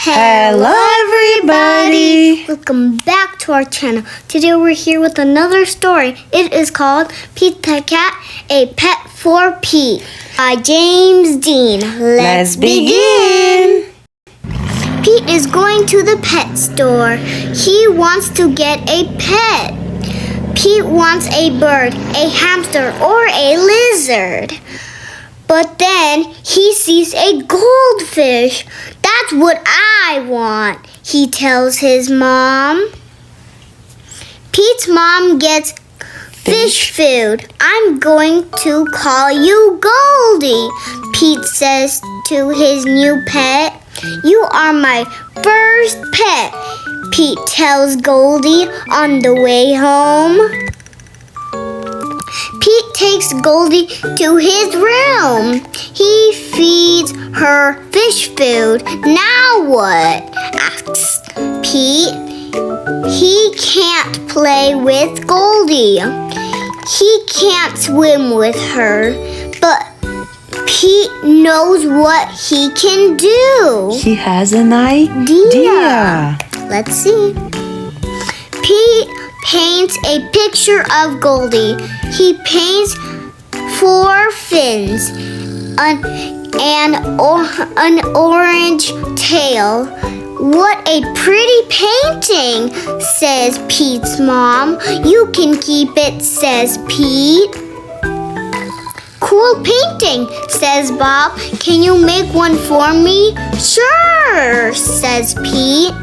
Hello everybody! Welcome back to our channel. Today we're here with another story. It is called Scuba Cat, A Pet for Pete by James Dean. Let's begin! Pete is going to the pet store. He wants to get a pet. Pete wants a bird, a hamster, or a lizard. But then he sees a goldfish. That's what I want, he tells his mom. Pete's mom gets fish food. I'm going to call you Goldie, Pete says to his new pet. You are my first pet, Pete tells Goldie on the way home. Pete takes Goldie to his room. He feeds her fish food. Now what? Asks Pete. He can't play with Goldie. He can't swim with her. But Pete knows what he can do. He has an idea. Let's see. Pete paints a picture of Goldie. He paints 4 fins, an orange tail. What a pretty painting, says Pete's mom. You can keep it, says Pete. Cool painting, says Bob. Can you make one for me? Sure, says Pete.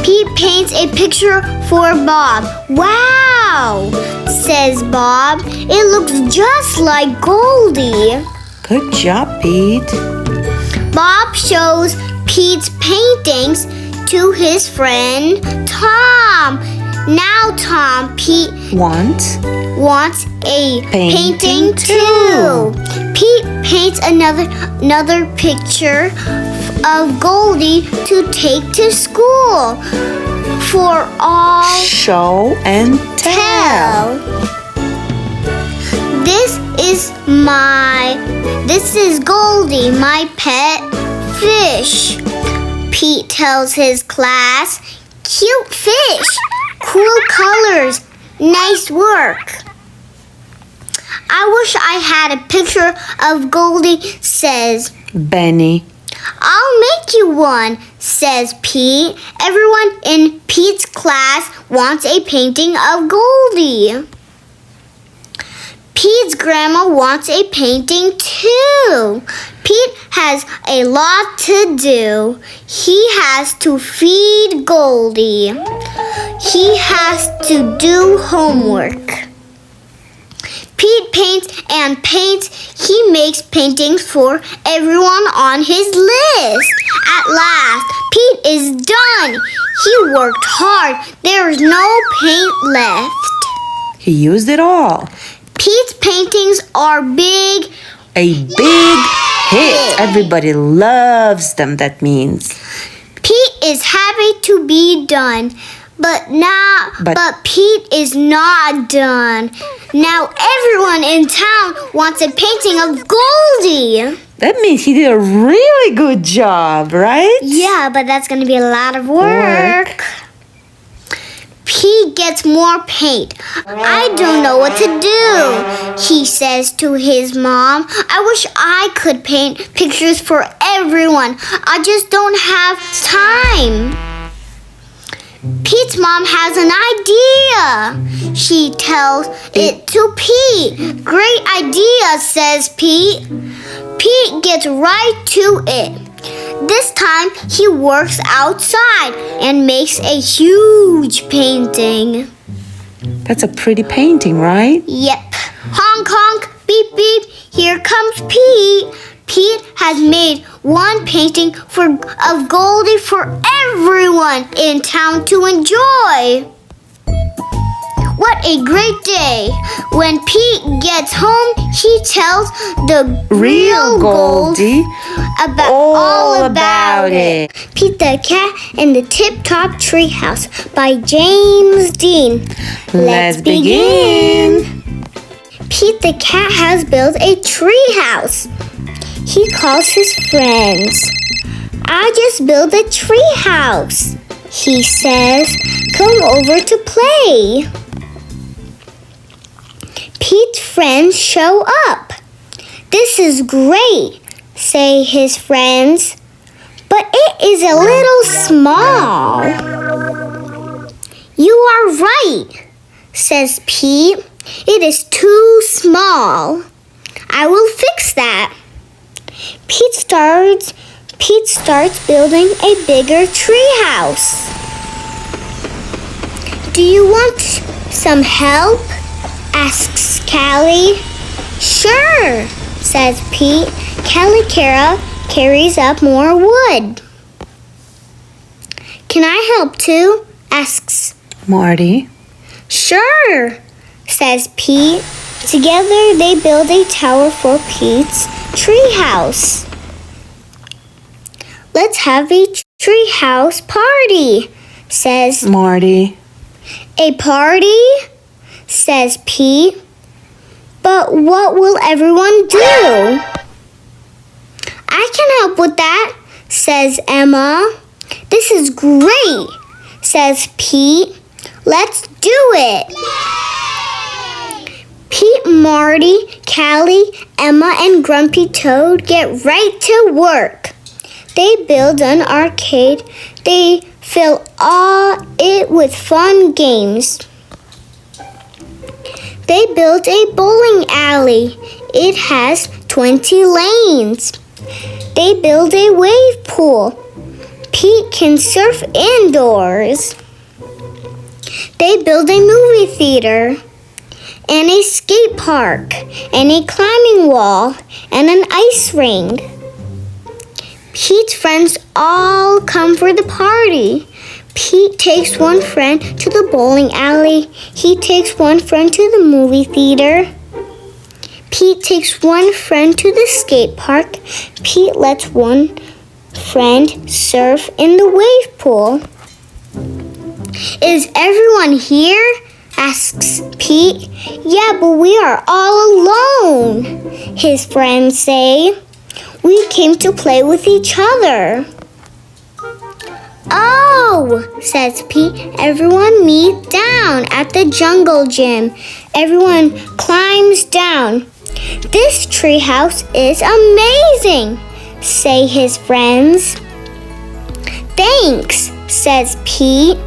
Pete paints a picture for Bob. Wow, says Bob. It looks just like Goldie. Good job, Pete. Bob shows Pete's paintings to his friend Tom. Now Pete wants a painting too. Pete paints another picture of Goldie to take to school for all show and tell. This is Goldie, my pet fish, Pete tells his class. Cute fish, cool colors, nice work. I wish I had a picture of Goldie, says Benny. I'll make you one, says Pete. Everyone in Pete's class wants a painting of Goldie. Pete's grandma wants a painting too. Pete has a lot to do. He has to feed Goldie. He has to do homework. Pete paints and paints. He makes paintings for everyone on his list. At last, Pete is done. He worked hard. There is no paint left. He used it all. Pete's paintings are big. A big hit. Everybody loves them, that means. Pete is happy to be done. But Pete is not done. Now everyone in town wants a painting of Goldie. That means he did a really good job, right? Yeah, but that's going to be a lot of work. Pete gets more paint. I don't know what to do, he says to his mom. I wish I could paint pictures for everyone. I just don't have time. Pete's mom has an idea. She tells it to Pete. Great idea, says Pete. Pete gets right to it. This time he works outside and makes a huge painting. That's a pretty painting, right? Yep. Honk, honk, beep, beep. Here comes Pete. Pete has made one painting of Goldie for everyone in town to enjoy. What a great day. When Pete gets home, he tells the real Goldie all about it. Pete the Cat and the Tip-Top Treehouse by James Dean. Let's begin. Pete the Cat has built a treehouse. He calls his friends. I just built a tree house. He says, come over to play. Pete's friends show up. This is great, say his friends, but it is a little small. You are right, says Pete. It is too small. I will fix that. Pete starts building a bigger tree house. Do you want some help? Asks Callie. Sure, says Pete. Callie carries up more wood. Can I help too? Asks Marty. Sure, says Pete. Together they build a tower for Pete's treehouse. Let's have a treehouse party, says Marty. A party? Says Pete. But what will everyone do? I can help with that, says Emma. This is great, says Pete. Let's do it. Pete, Marty, Callie, Emma, and Grumpy Toad get right to work. They build an arcade. They fill it with fun games. They built a bowling alley. It has 20 lanes. They build a wave pool. Pete can surf indoors. They build a movie theater and a skate park and a climbing wall and an ice rink. Pete's friends all come for the party. Pete takes one friend to the bowling alley. He takes one friend to the movie theater. Pete takes one friend to the skate park. Pete lets one friend surf in the wave pool. Is everyone here? Asks Pete. Yeah, but we are all alone, his friends say. We came to play with each other. Oh, says Pete. Everyone meet down at the jungle gym. Everyone climbs down. This treehouse is amazing, say his friends. Thanks, says Pete.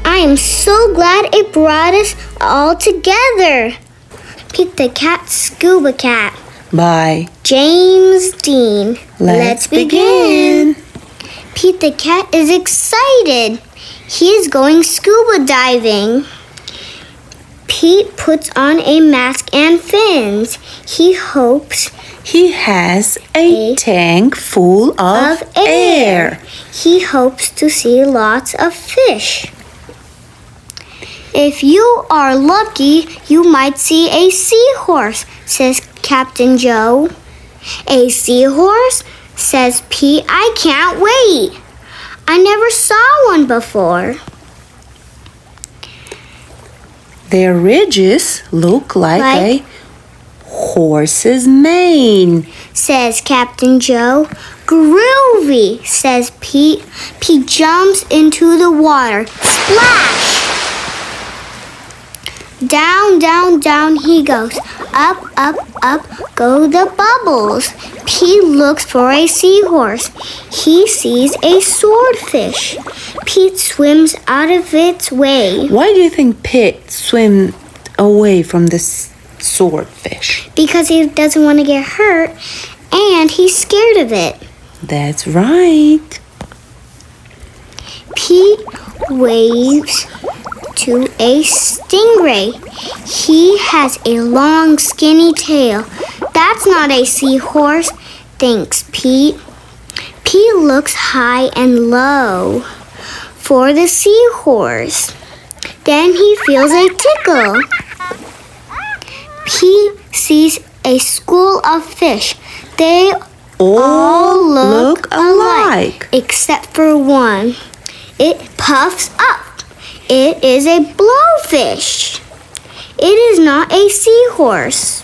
I am so glad it brought us all together. Pete the Cat, Scuba Cat. By James Dean. Let's begin. Pete the Cat is excited. He is going scuba diving. Pete puts on a mask and fins. He hopes he has a tank full of air. He hopes to see lots of fish. If you are lucky, you might see a seahorse, says Captain Joe. A seahorse? Says Pete. I can't wait. I never saw one before. Their ridges look like a horse's mane, says Captain Joe. Groovy, says Pete. Pete jumps into the water. Splash! Down, down, down he goes. Up, up, up go the bubbles. Pete looks for a seahorse. He sees a swordfish. Pete swims out of its way. Why do you think Pete swam away from the swordfish? Because he doesn't want to get hurt and he's scared of it. That's right. Pete waves to a stingray. He has a long, skinny tail. That's not a seahorse, thinks Pete. Pete looks high and low for the seahorse. Then he feels a tickle. Pete sees a school of fish. They all look alike, except for one. It puffs up. It is a blowfish. It is not a seahorse.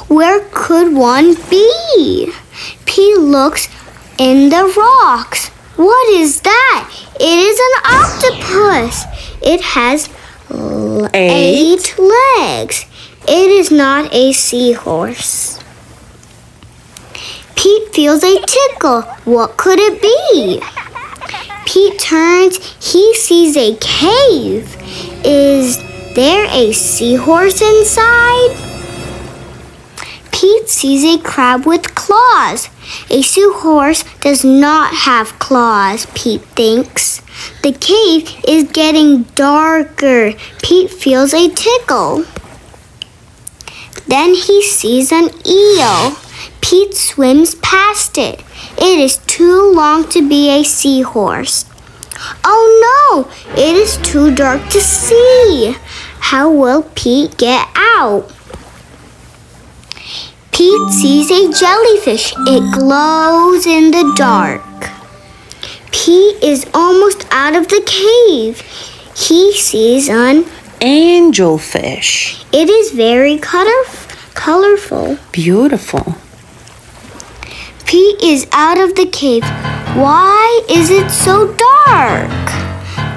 Where could one be? Pete looks in the rocks. What is that? It is an octopus. It has 8 legs. It is not a seahorse. Pete feels a tickle. What could it be? Pete turns. He sees a cave. Is there a seahorse inside? Pete sees a crab with claws. A seahorse does not have claws, Pete thinks. The cave is getting darker. Pete feels a tickle. Then he sees an eel. Pete swims past it. It is too long to be a seahorse. Oh no, it is too dark to see. How will Pete get out? Pete sees a jellyfish. It glows in the dark. Pete is almost out of the cave. He sees an angelfish. It is very colorful. Beautiful. Pete is out of the cave. Why is it so dark?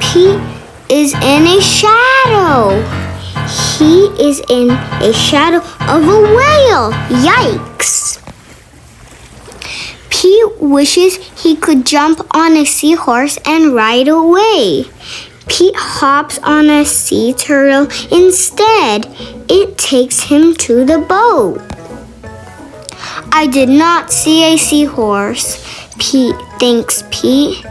Pete is in a shadow. He is in a shadow of a whale. Yikes! Pete wishes he could jump on a seahorse and ride away. Pete hops on a sea turtle instead. It takes him to the boat. I did not see a seahorse, Pete thinks Pete.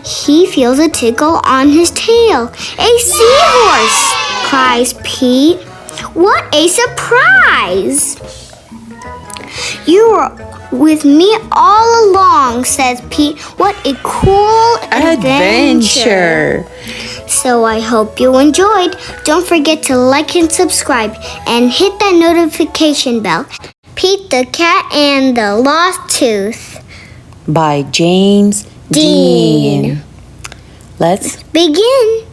He feels a tickle on his tail. A seahorse, cries Pete. What a surprise! You were with me all along, says Pete. What a cool adventure. So I hope you enjoyed. Don't forget to like and subscribe and hit that notification bell. Pete the Cat and the Lost Tooth by James Dean. Let's begin.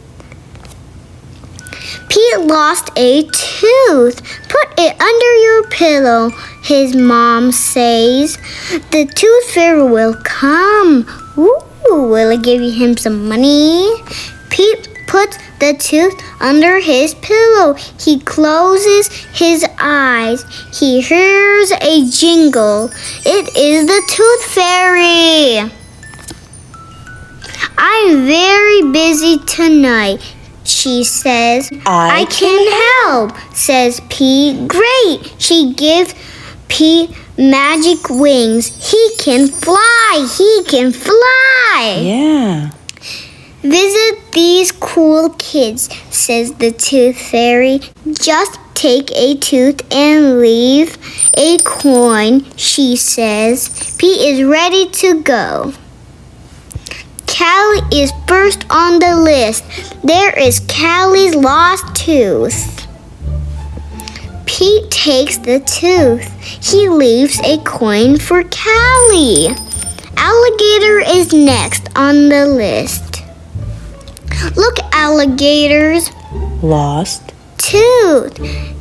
Pete lost a tooth. Put it under your pillow, his mom says. The tooth fairy will come. Ooh, will it give him some money? Pete puts the tooth under his pillow. He closes his eyes. He hears a jingle. It is the tooth fairy. I'm very busy tonight, she says. I can help, says Pete. Great. She gives Pete magic wings. He can fly. He can fly. Yeah. Visit these cool kids, says the tooth fairy. Just take a tooth and leave a coin, she says. Pete is ready to go. Callie is first on the list. There is Callie's lost tooth. Pete takes the tooth. He leaves a coin for Callie. Alligator is next on the list. Look, alligators. Lost Tooth.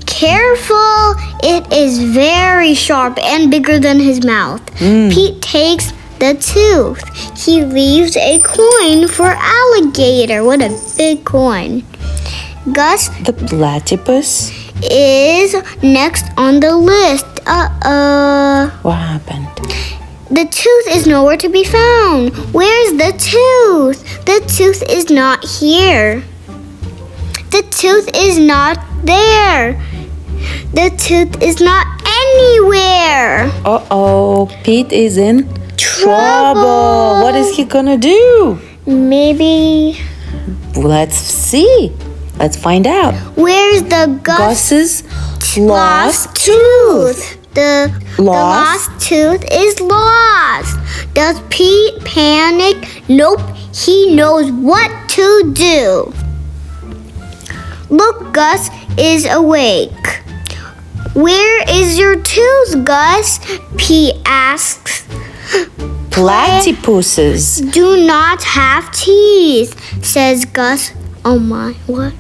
Careful. It is very sharp and bigger than his mouth. Pete takes the tooth. He leaves a coin for alligator. What a big coin. Gus the platypus. is next on the list. What happened? The tooth is nowhere to be found. Where's the tooth? The tooth is not here. The tooth is not there. The tooth is not anywhere. Uh-oh, Pete is in trouble. What is he gonna do? Maybe. Let's see. Let's find out. Where's the Gus's lost tooth? The Lost? lost tooth is lost. Does Pete panic? Nope. He knows what to do. Look, Gus is awake. Where is your tooth, Gus? Pete asks. Platypuses. Do not have teeth, says Gus. Oh my, what?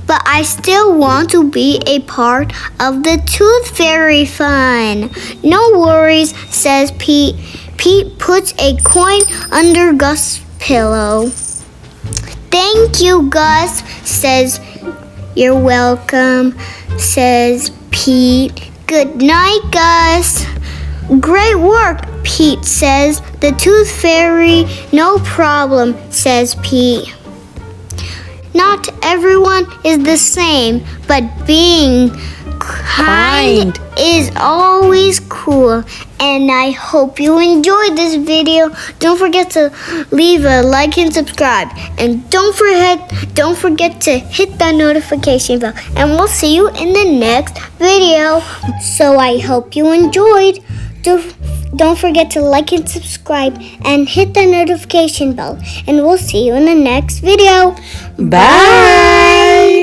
But I still want to be a part of the Tooth Fairy fun. No worries, says Pete. Pete puts a coin under Gus' pillow. Thank you, Gus, says. You're welcome, says Pete. Good night, Gus. Great work, Pete says. The Tooth Fairy, no problem, says Pete. Not everyone is the same, but being kind is always cool. And I hope you enjoyed this video. Don't forget to leave a like and subscribe. And don't forget to hit that notification bell. And we'll see you in the next video. So I hope you enjoyed. Don't forget to like and subscribe and hit the notification bell. And we'll see you in the next video. Bye.